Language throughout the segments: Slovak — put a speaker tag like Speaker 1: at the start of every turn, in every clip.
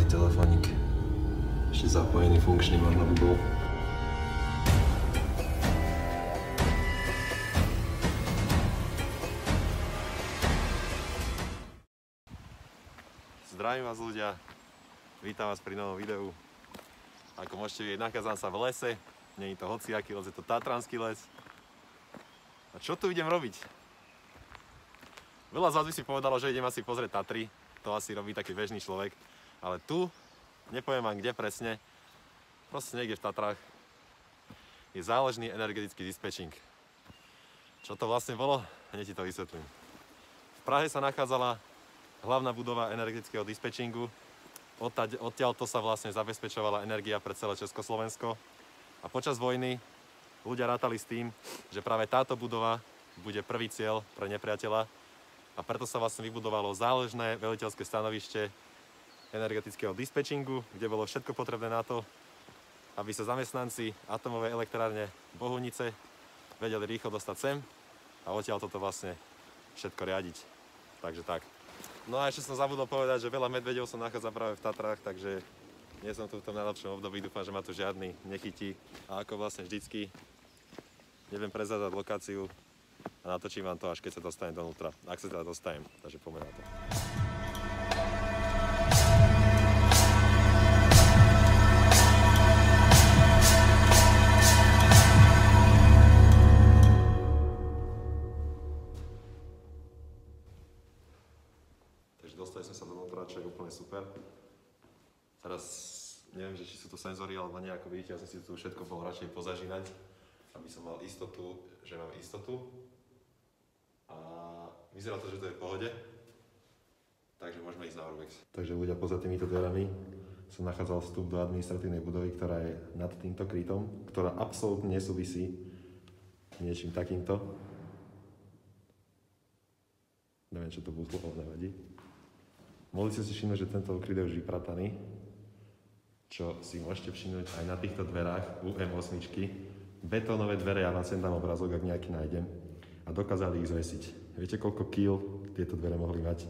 Speaker 1: telefónik. Ešte zapojený, funkčný možno by bol. Zdravím vás ľudia, vítam vás pri novom videu. Ako môžete vidieť, nachádzam sa v lese, nie je to hociaký les, je to tatranský les. A čo tu idem robiť? Veľa z vás by si povedalo, že idem asi pozrieť Tatry, to asi robí taký bežný človek, ale tu, nepoviem vám kde presne, proste niekde v Tatrách je záložný energetický dispečing. Čo to vlastne bolo? Hneď ti to vysvetlím. V Prahe sa nachádzala hlavná budova energetického dispečingu. Odtiaľto sa vlastne zabezpečovala energia pre celé Československo. A počas vojny ľudia rátali s tým, že práve táto budova bude prvý cieľ pre nepriateľa. A preto sa vlastne vybudovalo záložné veliteľské stanovište energetického dispečingu, kde bolo všetko potrebné na to, aby sa zamestnanci atomovej elektrárne Bohunice vedeli rýchlo dostať sem a odtiaľ toto vlastne všetko riadiť. Takže tak. No a ešte som zabudol povedať, že veľa medveďov sa nachádza práve v Tatrách, takže nie som tu v tom najlepšom období, dúfam, že ma tu žiadny nechytí. A ako vlastne vždycky, neviem prezradať lokáciu a natočím vám to, až keď sa dostanem donútra. Ak sa teda dostanem, takže poďme na to. Dostali sme sa donútra, čo je úplne super. Teraz neviem, že či sú to senzory alebo nie, ako vidíte, ja som si tu všetko bol radšej pozažínať, aby som mal istotu, že mám istotu. A vyzerá to, že to je v pohode. Takže môžeme ísť na Urbex. Takže ľudia, poza týmito dverami sa nachádzal vstup do administratívnej budovy, ktorá je nad týmto krytom, ktorá absolútne nesúvisí niečím takýmto. Neviem, čo to bolo, ale nevadí. Mohli ste si všimnúť, že tento kryt je už vyprataný, čo si môžete všimnúť aj na týchto dverách u M8. Betónové dvere, ja vám sem dám obrázok, ak nejaký nájdem. A dokázali ich zvesiť. Viete, koľko kíl tieto dvere mohli mať?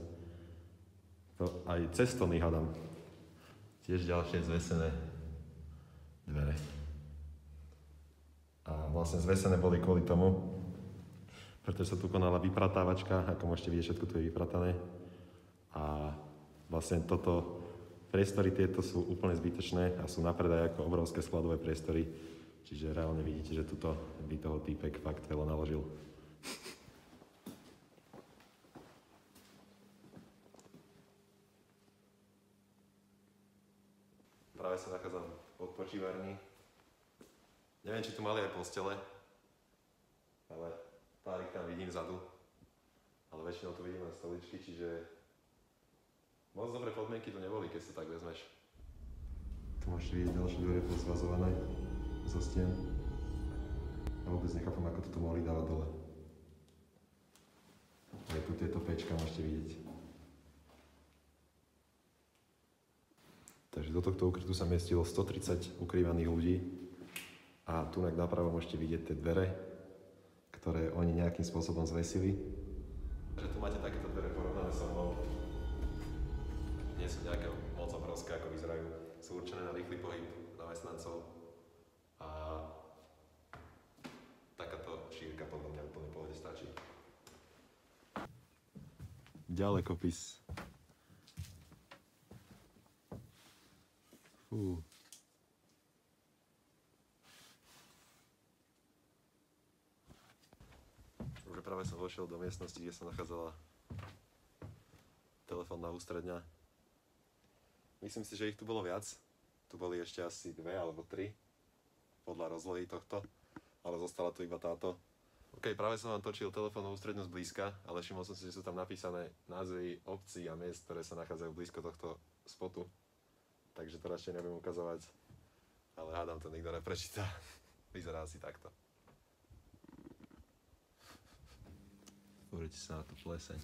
Speaker 1: To aj cez tony hádam. Tiež ďalšie zvesené dvere. A vlastne zvesené boli kvôli tomu, pretože sa tu konala vypratávačka, ako môžete vidieť, všetko tu je vypratané. A vlastne toto, priestory tieto sú úplne zbytočné a sú na predaj ako obrovské skladové priestory. Čiže reálne vidíte, že tuto by toho týpek fakt veľa naložil. Práve sa nachádzam v odpočívárni. Neviem, či tu mali aj postele, ale párik tam vidím vzadu. Ale väčšinou tu vidím len stoličky, čiže moc dobré podmienky tu neboli, keď sa tak vezmeš. Tu môžete vidieť ďalšie dvere pozvazované zo stien. A vôbec nechápam, ako to tu mohli dávať dole. Aj tu tieto pečka môžete vidieť. Takže do tohto ukrytu sa miestilo 130 ukrývaných ľudí. A tu napravo môžete vidieť tie dvere, ktoré oni nejakým spôsobom zvesili. Že tu máte takéto dvere porovnané so mnou. Nie sú nejaké moc obrovské, ako vyzerajú. Sú určené na rýchly pohyb zamestnancov. A takáto šírka podľa mňa úplne pohode stačí. Ďalekopis. Fú. Už práve som vošiel do miestnosti, kde sa nachádzala telefónna ústredňa. Myslím si, že ich tu bolo viac. Tu boli ešte asi 2 alebo 3 podľa rozlohy tohto, ale zostala tu iba táto. OK, práve som vám točil telefónnu ústredňu zblízka, ale všimol som si, že sú tam napísané názvy obcí a miest, ktoré sa nachádzajú blízko tohto spotu. Takže to radšej nebudem ukazovať, ale hádam to nikto neprečíta. Vyzerá asi takto. Pozrite sa na tú pleseň.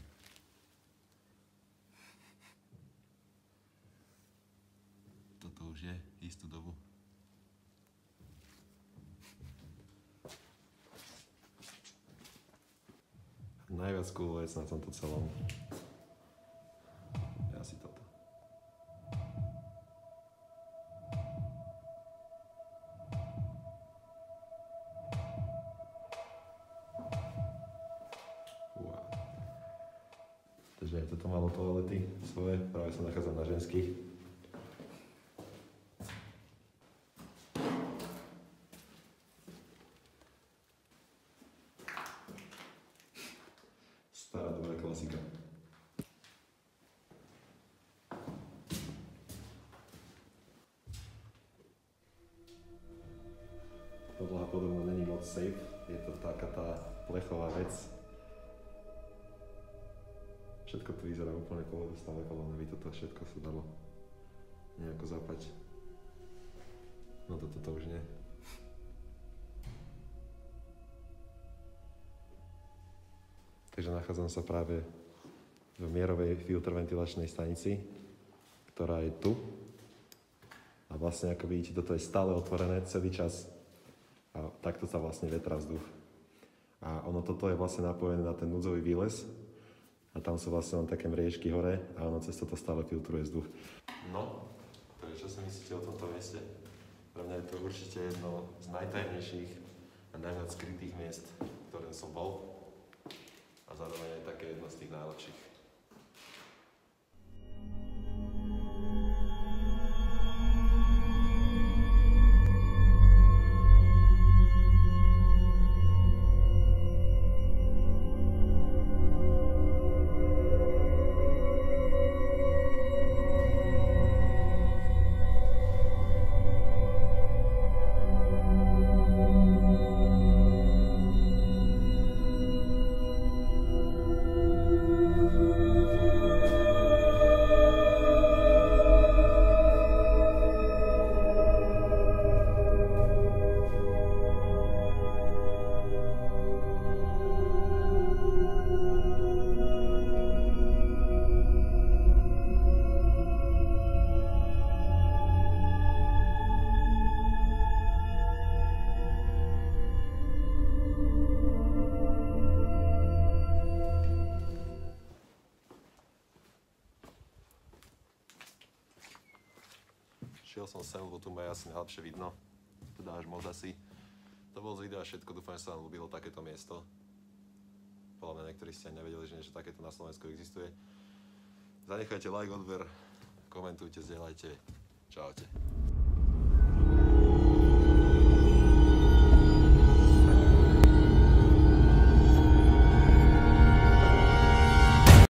Speaker 1: Toto už je istú dobu. Najviac cool vec na tomto celom je asi toto. Takže toto malo toalety svoje, práve sa nachádzam na ženských. Stará dobrá klasika. Podlaha podobno není moc safe, je to taká tá plechová vec. Všetko tu vyzerá úplne pohľadu stále kolóny, by toto všetko sa dalo nejako zapať. No toto už nie. Takže nachádzam sa práve v mierovej filtroventilačnej stanici, ktorá je tu. A vlastne ako vidíte, toto je stále otvorené celý čas. A takto sa vlastne vetrá vzduch. A ono toto je vlastne napojené na ten núdzový výlez. A tam sú vlastne len také mriežky hore a ono cez toto stále filtruje vzduch. No, takže čo si myslíte o tomto mieste? Pre mňa je to určite jedno z najtajnejších a najviac skrytých miest, ktorým som bol. A zároveň aj také jedno z tých najlepších. Šiel som sem, lebo tu ma je asi najlepšie vidno, teda až moc asi. To bolo z videa všetko, dúfam, že sa vám ľúbilo takéto miesto. Podľa mňa niektorí ste ani nevedeli, že niečo takéto na Slovensku existuje. Zanechajte like, odber, komentujte, zdieľajte. Čaute.